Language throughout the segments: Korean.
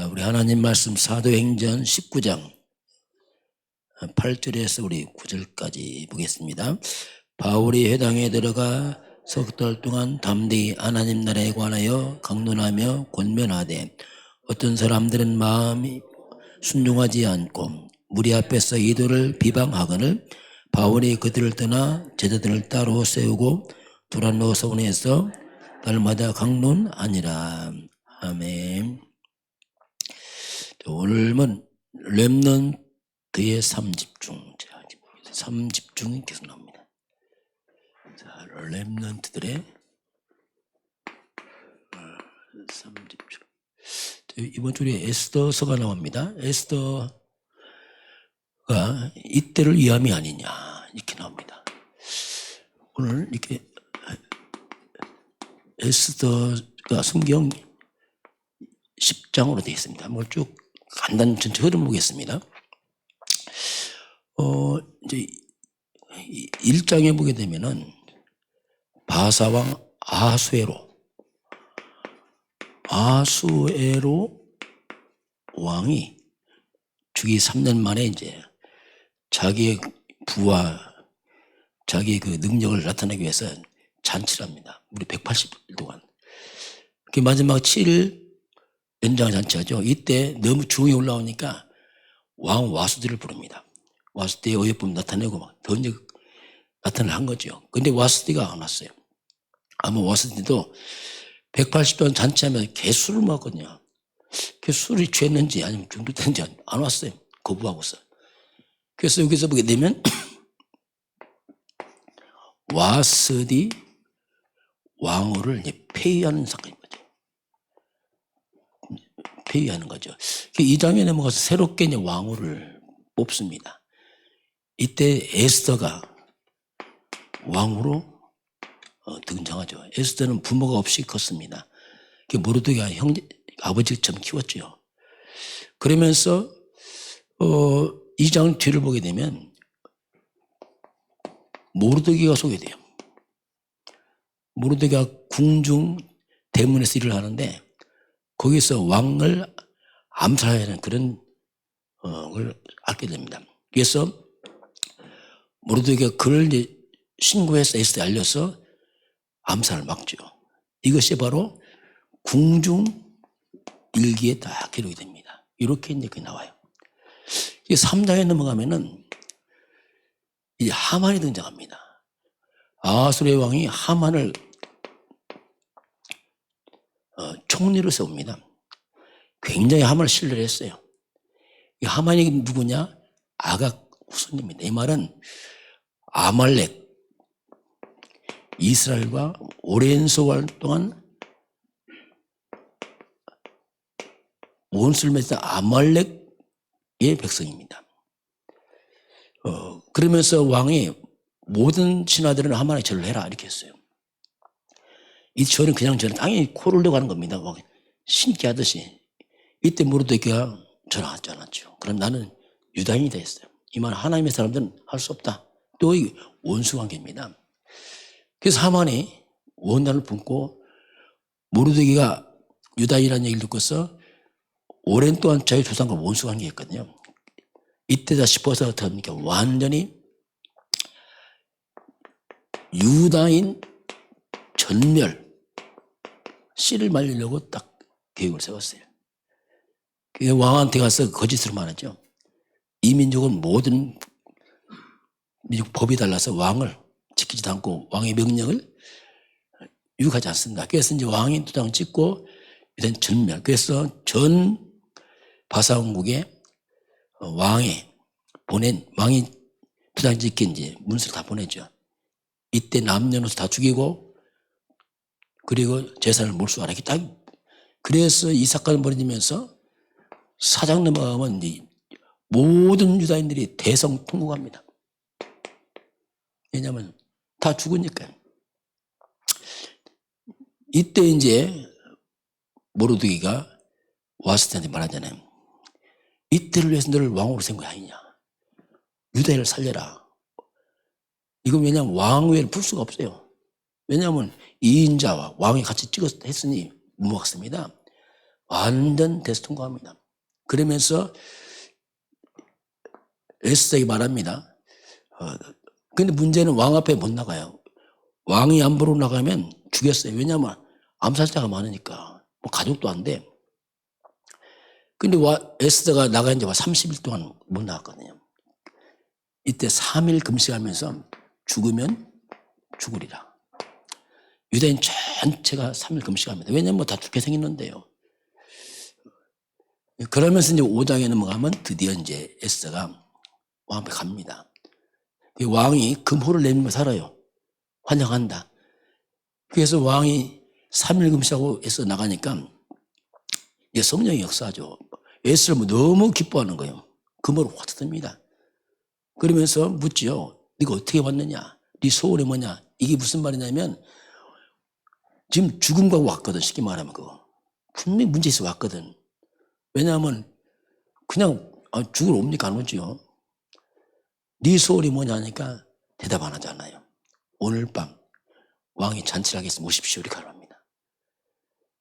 우리 하나님 말씀 사도행전 19장 8절에서 우리 9절까지 보겠습니다. 바울이 회당에 들어가 석 달 동안 담대히 하나님 나라에 관하여 강론하며 권면하되 어떤 사람들은 마음이 순종하지 않고 무리 앞에서 이들을 비방하거늘 바울이 그들을 떠나 제자들을 따로 세우고 두란노 서원에서 날마다 강론하니라. 아멘. 오늘은 렘넌트의 3집중, 3집중이 계속 나옵니다. 자, 렘넌트들의 3집중. 이번 주에 에스더서가 나옵니다. 에스더가 이때를 위함이 아니냐 이렇게 나옵니다. 오늘 이렇게 에스더가 성경 10장으로 되어 있습니다. 한번 쭉 간단 전체 흐름 보겠습니다. 이제 1장에 보게 되면은 바사왕 아수에로 왕이 주기 3년 만에 이제 자기의 부와 자기의 그 능력을 나타내기 위해서 잔치를 합니다. 우리 180일 동안. 그 마지막 7일 연장 잔치하죠. 이때 너무 중이 올라오니까 왕 와수디를 부릅니다. 와수디의 어여쁨 나타내고 막 더 이제 나타나를 한 거죠. 근데 와수디가 안 왔어요. 아마 와수디도 180돈 잔치하면 개술을 먹었거든요. 그 술이 취했는지 아니면 중독됐는지 안 왔어요. 거부하고서. 그래서 여기서 보게 되면 와스디 왕후를 이제 폐위하는 사건인 거죠. 폐위하는 거죠. 2장에 넘어가서 새롭게 이제 왕후를 뽑습니다. 이때 에스더가 왕후로 등장하죠. 에스더는 부모가 없이 컸습니다. 모르드게가 아버지처럼 키웠죠. 그러면서 2장 뒤를 보게 되면 모르드게가 소개돼요. 모르드게가 궁중 대문에서 일을 하는데 거기서 왕을 암살하는 그런 걸 알게 됩니다. 그래서 모르드게가 그를 이제 신고해서 에스더에 알려서 암살을 막죠. 이것이 바로 궁중 일기에 딱 기록이 됩니다. 이렇게 이제 나와요. 3장에 넘어가면은 이제 하만이 등장합니다. 아수르의 왕이 하만을 총리로 세웁니다. 굉장히 하만을 신뢰를 했어요. 이 하만이 누구냐? 아각 후손입니다. 이 말은 아말렉, 이스라엘과 오랜 세월 동안 원수를 맺은 아말렉의 백성입니다. 그러면서 왕이 모든 신하들은 하만에 절을 해라 이렇게 했어요. 이 절은 그냥 절은 당연히 코를 내고 하는 겁니다. 신기 하듯이. 이때 모르드게가 절하지 않았죠. 그럼 나는 유다인이다 했어요. 이 말 하나님의 사람들은 할 수 없다. 또 이 원수관계입니다. 그래서 하만이 원한을 품고 모르드게가 유다인이라는 얘기를 듣고서 오랜 동안 자기 조상과 원수관계였거든요. 이때다 싶어서 어떻게 합니까? 완전히 유다인 전멸, 씨를 말리려고 딱 계획을 세웠어요. 그게 왕한테 가서 거짓으로 말하죠. 이 민족은 모든 민족 법이 달라서 왕을 지키지도 않고 왕의 명령을 유익하지 않습니다. 그래서 이제 왕이 도장을 찍고 일단 전멸. 그래서 전 바사왕국에 왕이 도장 찍힌 이제 문서를 다 보내죠. 이때 남녀노소 다 죽이고 그리고 재산을 몰수하라. 딱. 그래서 이 사건을 벌어지면서 4장 넘어가면 이제 모든 유다인들이 대성통곡합니다. 왜냐하면 다 죽으니까요. 이때 이제 모르드게가 와스디한테 말하잖아요. 이때를 위해서 너를 왕으로 세운 거 아니냐. 유다인을 살려라. 이건 왜냐하면 왕 외에는 풀 수가 없어요. 왜냐하면 2인자와 왕이 같이 했으니 못 먹습니다. 완전 대성공합니다. 그러면서 에스더에게 말합니다. 근데 문제는 왕 앞에 못 나가요. 왕이 안보로 나가면 죽였어요. 왜냐하면 암살자가 많으니까. 뭐 가족도 안 돼. 근데 에스더가 나간 지 30일 동안 못 나갔거든요. 이때 3일 금식하면서 죽으면 죽으리라. 유대인 전체가 3일 금식합니다. 왜냐면 뭐 다 죽게 생겼는데요. 그러면서 이제 5장에 넘어가면 드디어 이제 에스더가 왕 앞에 갑니다. 왕이 금호를 내밀며 살아요. 환영한다. 그래서 왕이 3일 금식하고 에스더 나가니까 이게 성령의 역사죠. 에스더를 너무 기뻐하는 거예요. 금호를 확 뜯습니다. 그러면서 묻지요. 네가 어떻게 왔느냐? 네 소원이 뭐냐? 이게 무슨 말이냐면 지금 죽음과 왔거든. 쉽게 말하면 그거. 분명히 문제 있어 왔거든. 왜냐하면 그냥 죽을 옵니까? 안 오지요. 네 소원이 뭐냐 하니까 대답 안 하잖아요. 오늘 밤 왕이 잔치를 하겠습니다. 오십시오. 이렇게 합니다.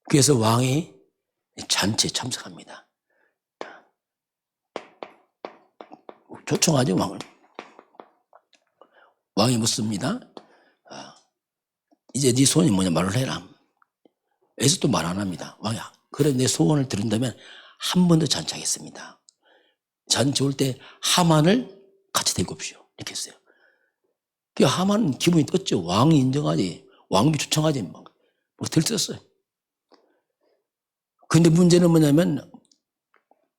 그래서 왕이 잔치에 참석합니다. 초청하죠, 왕을. 왕이 묻습니다. 이제 네 소원이 뭐냐 말을 해라. 에스더도 말 안 합니다. 왕이 그래 내 소원을 들은다면 한 번 더 잔치하겠습니다. 잔치 올 때 하만을 같이 데리고 오십시오. 이렇게 했어요. 그 하만은 기분이 떴죠. 왕이 인정하지. 왕비 초청하지. 뭐 들떴어요. 근데 문제는 뭐냐면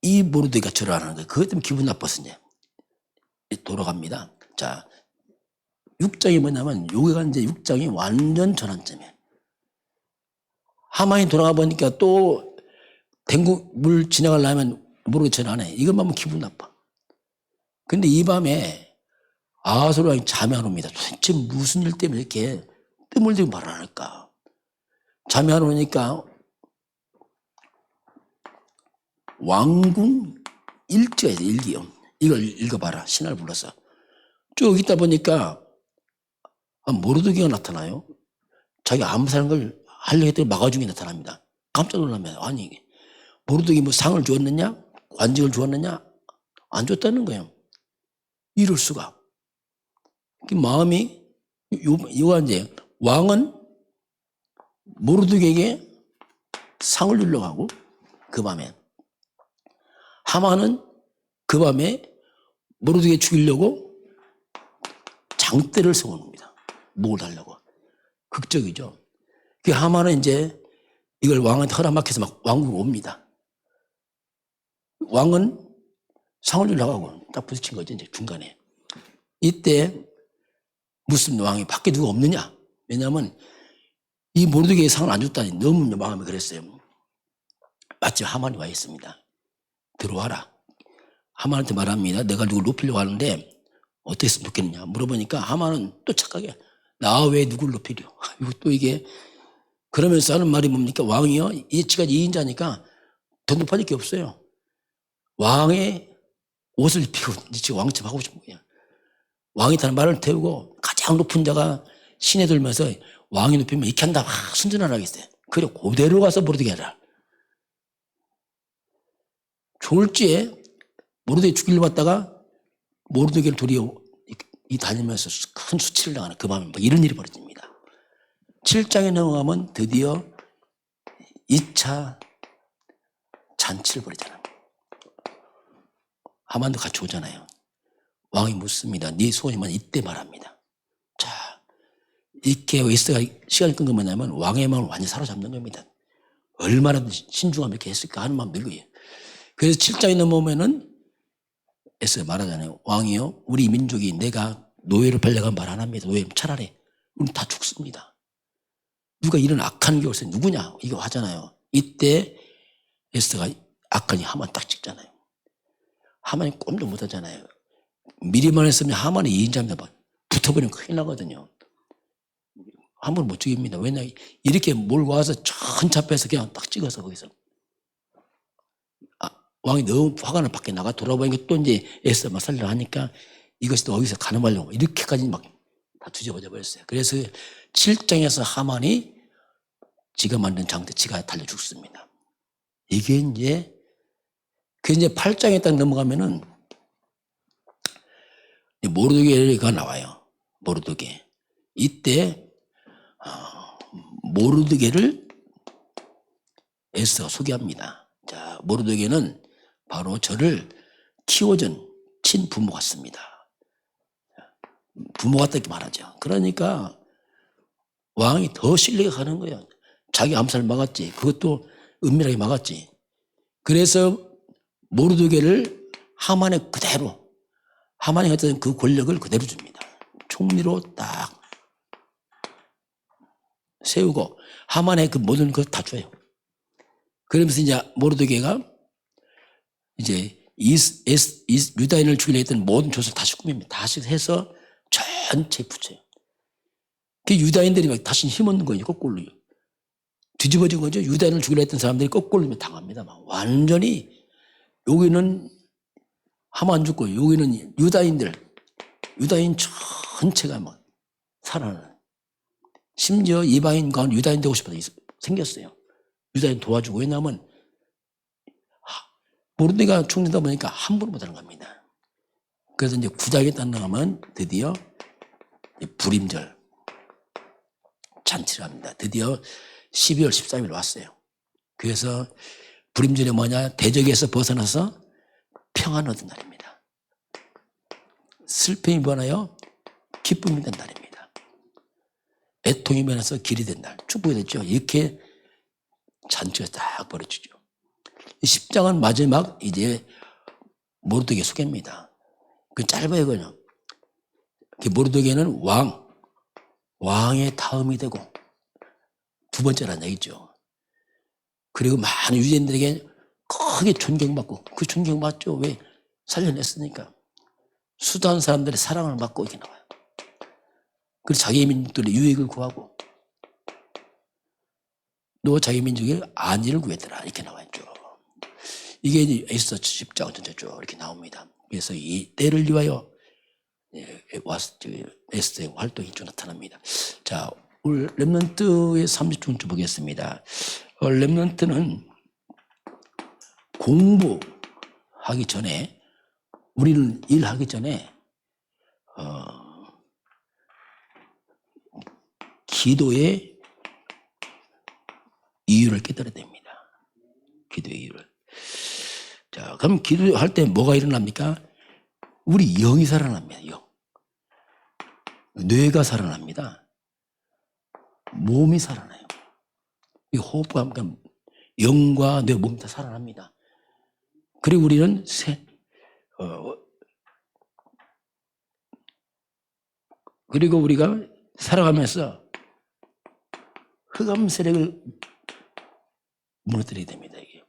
이 모르드게가 절을 안 하는 거예요. 그것 때문에 기분 나빴어. 이제 돌아갑니다. 자, 6장이 뭐냐면 여기가 이제 6장이 완전 전환점이에요. 하만이 돌아가 보니까 또 물 지나가려면 모르게 전 안 해. 이것만 하면 기분 나빠. 근데 이 밤에 아하스로 왕이 잠이 안 옵니다. 도대체 무슨 일 때문에 이렇게 뜸을 들이고 말을 안 할까. 잠이 안 오니까 왕궁 일지가 있어요. 일기요. 이걸 읽어봐라. 신하를 불러서. 쭉 있다 보니까 모르드게가 나타나요. 자기 암살한 걸 하려고 했더니 막아준 게 나타납니다. 깜짝 놀라면 아니 모르드게 뭐 상을 주었느냐? 관직을 주었느냐? 안 줬다는 거예요. 이럴 수가. 그 마음이 이거 이제 왕은 모르드게에게 상을 주려고 하고 그 밤에 하만은 그 밤에 모르드게 죽이려고 장대를 세워놓습니다. 목을 달라고. 극적이죠. 그 하만은 이제 이걸 왕한테 허락막혀서 막 왕국으로 옵니다. 왕은 상을 주려고 하고 딱 부딪힌 거죠. 이제 중간에. 이때 무슨 왕이 밖에 누가 없느냐? 왜냐하면 이 모르드게의 상을 안 줬다니 너무 마음이 그랬어요. 마침 하만이 와 있습니다. 들어와라. 하만한테 말합니다. 내가 누굴 높이려고 하는데 어떻게 했으면 좋겠느냐 물어보니까 하만은 또 착하게 나 왜 누굴 높이려. 또 이게 그러면서 하는 말이 뭡니까? 왕이요. 지가 2인자니까 더 높아질 게 없어요. 왕의 옷을 입히고 지금 왕처럼 하고 싶은 거야. 왕이 타는 말을 태우고 가장 높은 자가 신에 들면서 왕이 높이면 이렇게 한다. 순전하게 하겠어요. 그래 그대로 가서 모르드게 하라. 졸지에 모르드게 죽이려 왔다가 모르드게를 둘이 다니면서 큰 수치를 당하는 그 밤에 이런 일이 벌어집니다. 7장에 넘어가면 드디어 2차 잔치를 벌이잖아요. 하만도 같이 오잖아요. 왕이 묻습니다. 네 소원이 뭐냐 이때 말합니다. 자, 이렇게 에스더가 시간이 끈 건 뭐냐면 왕의 마음을 완전히 사로잡는 겁니다. 얼마나 신중하면 이렇게 했을까 하는 마음 들고요. 그래서 7장에 넘어오면은 에스더가 말하잖아요. 왕이요, 우리 민족이 내가 노예로 팔려간 말 안 합니다. 노예 차라리 우리 다 죽습니다. 누가 이런 악한 것을 누구냐 이거 하잖아요. 이때 에스더가 악한이 하만 딱 찍잖아요. 하만이 꼼도 못하잖아요. 미리만 했으면 하만이 2인자입니다. 붙어버리면 큰일 나거든요. 함부로 못 죽입니다. 왜냐 이렇게 몰고 와서 천차 빼서 그냥 딱 찍어서 거기서 왕이 너무 화가 나 밖에 나가 돌아보니까 또 이제 에스더 막 살려고 하니까 이것이 또 어디서 가늠하려고 이렇게까지 막 다 뒤집어져 버렸어요. 그래서 7장에서 하만이 지가 만든 장대 지가 달려 죽습니다. 이게 이제, 그 이제 8장에 딱 넘어가면은 모르드게가 나와요. 모르드게. 이때 모르드게를 에스더가 소개합니다. 자, 모르드게는 바로 저를 키워준 친부모 같습니다. 부모 같다 이렇게 말하죠. 그러니까 왕이 더 신뢰가 가는 거예요. 자기 암살 막았지. 그것도 은밀하게 막았지. 그래서 모르드게를 하만에 그대로, 하만이 가졌던 그 권력을 그대로 줍니다. 총리로 딱 세우고 하만의 그 모든 걸 다 줘요. 그러면서 이제 모르드게가 이제 유다인을 죽이려 했던 모든 조서를 다시 꾸밉니다. 다시 해서 전체 붙여요. 그 유다인들이 막 다시 힘없는 거예요. 거꾸로 뒤집어진 거죠. 유다인을 죽이려 했던 사람들이 거꾸로 당합니다. 막 완전히 여기는 하만 죽고 여기는 유다인 전체가 막 살아나는. 심지어 이방인 가운데 유다인 되고 싶어서 생겼어요. 유다인 도와주고. 왜냐하면 모르드게가 총리다 보니까 함부로 못하는 겁니다. 그래서 이제 9장에 딱 나가면 드디어 불임절 잔치를 합니다. 드디어 12월 13일 왔어요. 그래서 불임절이 뭐냐? 대적에서 벗어나서 평안 얻은 날입니다. 슬픔이 변하여 기쁨이 된 날입니다. 애통이 변해서 길이 된 날, 축복이 됐죠. 이렇게 잔치가 딱 벌어지죠. 10장은 마지막 이제 모르드게 소개입니다. 그 짧아요, 그냥. 모르드게는 왕의 다음이 되고 두 번째라는 얘기죠. 그리고 많은 유대인들에게 크게 존경받고, 그 존경받죠. 왜? 살려냈으니까. 수단 사람들의 사랑을 받고 이렇게 나와요. 그리고 자기 민족들의 유익을 구하고 또 자기 민족의 안위를 구했더라 이렇게 나와있죠. 이게 이제 에스더 10장 전체 쭉 이렇게 나옵니다. 그래서 이 때를 위하여 에스더의 활동이 쭉 나타납니다. 자, 오늘 렘넌트의 30중 보겠습니다. 렘넌트는 공부하기 전에, 우리는 일하기 전에 기도의 이유를 깨달아야 됩니다. 기도의 이유를. 자, 그럼 기도할 때 뭐가 일어납니까? 우리 영이 살아납니다. 영. 뇌가 살아납니다. 몸이 살아나요. 이 호흡과 함께 영과 뇌, 몸이 다 살아납니다. 그리고 우리는 그리고 우리가 살아가면서 흑암 세력을 무너뜨려야 됩니다. 이게.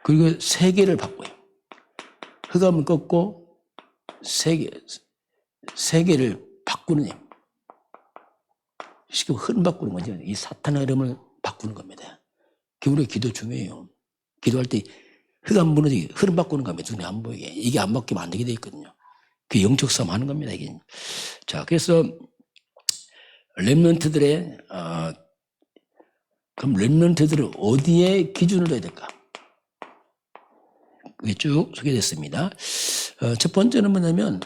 그리고 세계를 바꿔요. 흑암을 꺾고 세계를 바꾸는 힘. 쉽게 흐름 바꾸는 거죠. 이 사탄의 흐름을 바꾸는 겁니다. 우리 기도 중요해요. 기도할 때 흑암 무너지게 흐름 바꾸는 겁니다. 눈에 안 보이게. 이게 안 바뀌면 안 되게 돼 있거든요. 그 영적 싸움 하는 겁니다. 이게. 자, 그래서 렘넌트들의 그럼 렘넌트들을 어디에 기준을 둬야 될까? 그게 쭉 소개됐습니다. 첫 번째는 뭐냐면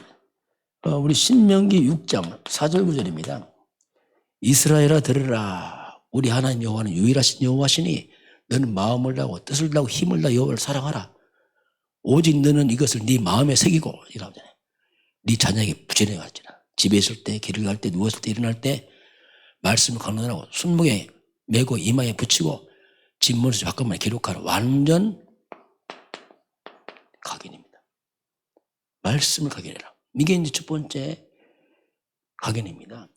우리 신명기 6장 4절 9절입니다. 이스라엘아 들으라. 우리 하나님 여호와는 유일하신 여호와시니 너는 마음을 다하고 뜻을 다하고 힘을 다하여 여호와를 사랑하라. 오직 너는 이것을 네 마음에 새기고, 이러잖아요. 네 자녀에게 부지런히 가르치라. 집에 있을 때, 길을 갈 때, 누웠을 때, 일어날 때 말씀을 강론하고 손목에 메고 이마에 붙이고 진문에서 잠깐만 기록하라. 완전 각인입니다. 말씀을 각인해라. 이게 이제 첫 번째 각인입니다.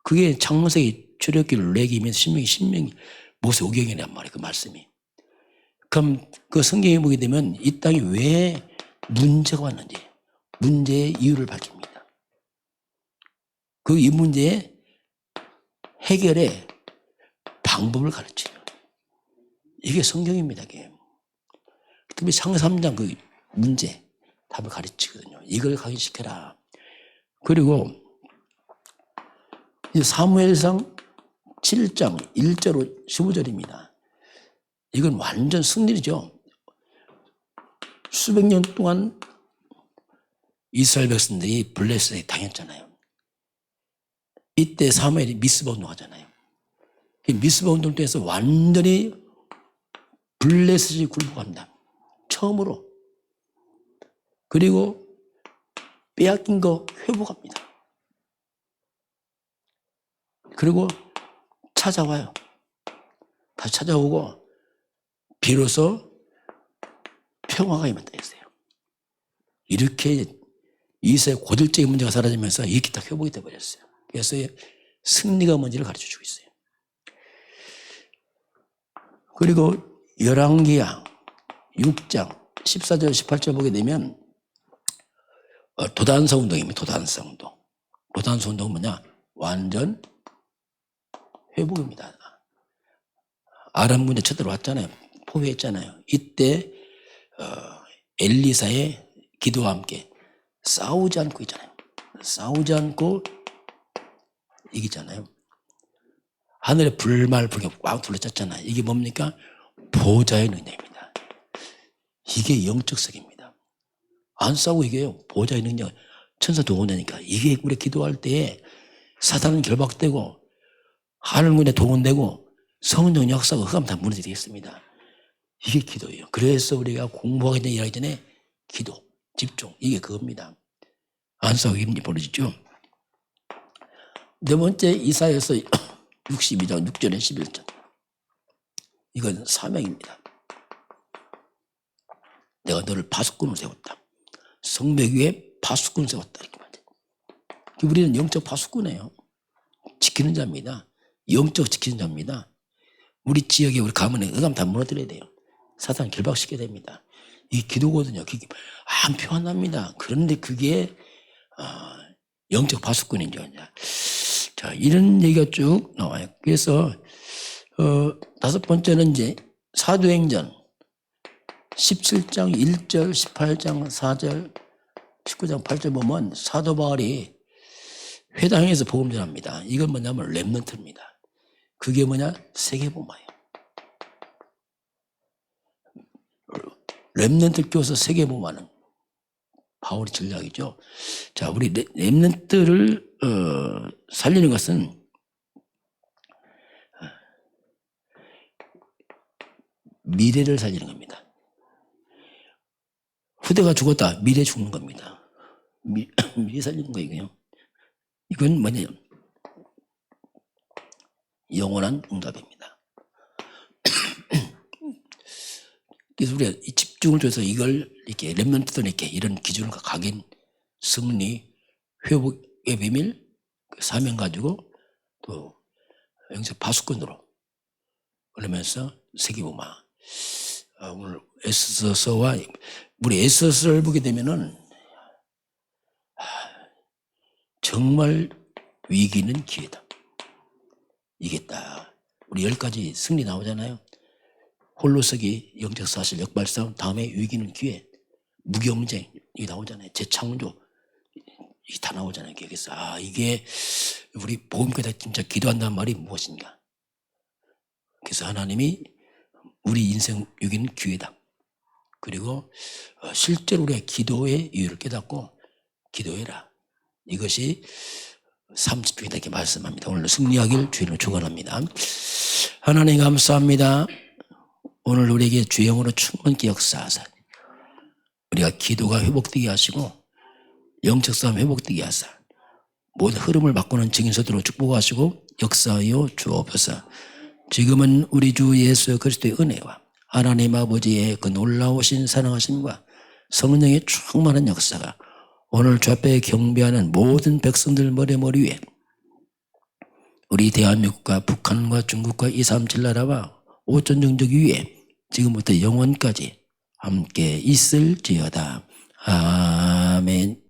그게 창세기, 출애굽기, 레위기, 신명기, 모세 오경이란 말이에요. 그 말씀이. 그럼 그 성경에 보게 되면 이 땅에 왜 문제가 왔는지 문제의 이유를 밝힙니다. 그 이 문제의 해결의 방법을 가르쳐요. 이게 성경입니다. 이게. 특히 창세기 3장 그 문제 답을 가르치거든요. 이걸 각인시켜라. 그리고 사무엘상 7장 1절로 15절입니다. 이건 완전 승리죠. 수백 년 동안 이스라엘 백성들이 블레셋에 당했잖아요. 이때 사무엘이 미스바 운동하잖아요. 미스바 운동 때에서 완전히 블레셋이 굴복합니다. 처음으로. 그리고 빼앗긴 거 회복합니다. 그리고 찾아와요. 다시 찾아오고 비로소 평화가 임했다 했어요. 이렇게 이스라엘 고질적인 문제가 사라지면서 이렇게 딱 회복이 되어버렸어요. 그래서 승리가 뭔지를 가르쳐주고 있어요. 그리고 열왕기하 6장 14절 18절 보게 되면 도단서 운동입니다. 도단서 운동. 도단서 운동은 뭐냐? 완전 회복입니다. 아람 군대 쳐들어왔잖아요. 포위했잖아요. 이때 엘리사의 기도와 함께 싸우지 않고 있잖아요. 싸우지 않고 이기잖아요. 하늘에 불말 불경 꽉 둘러쳤잖아요. 이게 뭡니까? 보좌의 능력입니다. 이게 영적 세계입니다. 안 싸우고 이겨요. 보좌의 능력. 천사 동원되니까. 이게 우리 기도할 때에 사단은 결박되고 하늘군에 동원되고 성령 역사가 흑암 다 무너지겠습니다. 이게 기도예요. 그래서 우리가 공부하기 전에 일하기 전에 기도, 집중, 이게 그겁니다. 안 싸우기 힘이 벌어지죠. 네 번째 이사야서 62장 6절에 11절. 이건 사명입니다. 내가 너를 파수꾼으로 세웠다. 성벽 위에 파수꾼을 세웠다. 이렇게 말해요. 우리는 영적 파수꾼이에요. 지키는 자입니다. 영적 지키는 자입니다. 우리 지역에 우리 가문에 흑암 다 무너뜨려야 돼요. 사탄 결박시켜야 됩니다. 이게 기도거든요. 그게 안 표현합니다. 그런데 그게 영적 파수꾼이죠. 자, 이런 얘기가 쭉 나와요. 그래서 다섯 번째는 이제 사도행전 17장 1절, 18장 4절, 19장 8절 보면 사도 바울이 회당에서 복음 전합니다. 이건 뭐냐면 렘넌트입니다. 그게 뭐냐? 세계복음화예요. 렘넌트 교서 세계복음화는 바울의 전략이죠. 자, 우리 렘넌트를 살리는 것은 미래를 살리는 겁니다. 후대가 죽었다. 미래 죽는 겁니다. 미래 살리는 거예요. 이건 뭐냐? 영원한 응답입니다. 그래서 우리가 이 집중을 줘서 이걸 이렇게 렘넌트들 이렇게 이런 기준을 각인, 승리, 회복의 비밀, 사명 가지고 또 영적 파수꾼으로 그러면서 세계복음화. 오늘 에스더서와 우리 에스더서를 보게 되면은 정말 위기는 기회다. 이겠다. 우리 10가지 승리 나오잖아요. 홀로서기, 영적 사실, 역발상, 다음에 위기는 기회, 무경쟁 이게 나오잖아요. 재창조 이게 다 나오잖아요. 그래서 이게 우리 복음교회 진짜 기도한다는 말이 무엇인가? 그래서 하나님이 우리 인생 위기는 기회다. 그리고 실제로 우리가 기도의 이유를 깨닫고 기도해라. 이것이 삶 집중이다 이렇게 말씀합니다. 오늘 승리하길 주님을 축원합니다. 하나님 감사합니다. 오늘 우리에게 주의 영으로 충만히 역사하사 우리가 기도가 회복되게 하시고 영적 싸움 회복되게 하사 모든 흐름을 바꾸는 증인서들로 축복하시고 역사하여 주옵소서. 지금은 우리 주 예수 그리스도의 은혜와 하나님 아버지의 그 놀라우신 사랑하심과 성령의 충만한 역사가 오늘 주 앞에 경배하는 모든 백성들 머리 위에 우리 대한민국과 북한과 중국과 237 나라와 오천 종족 위에 지금부터 영원까지 함께 있을지어다. 아멘.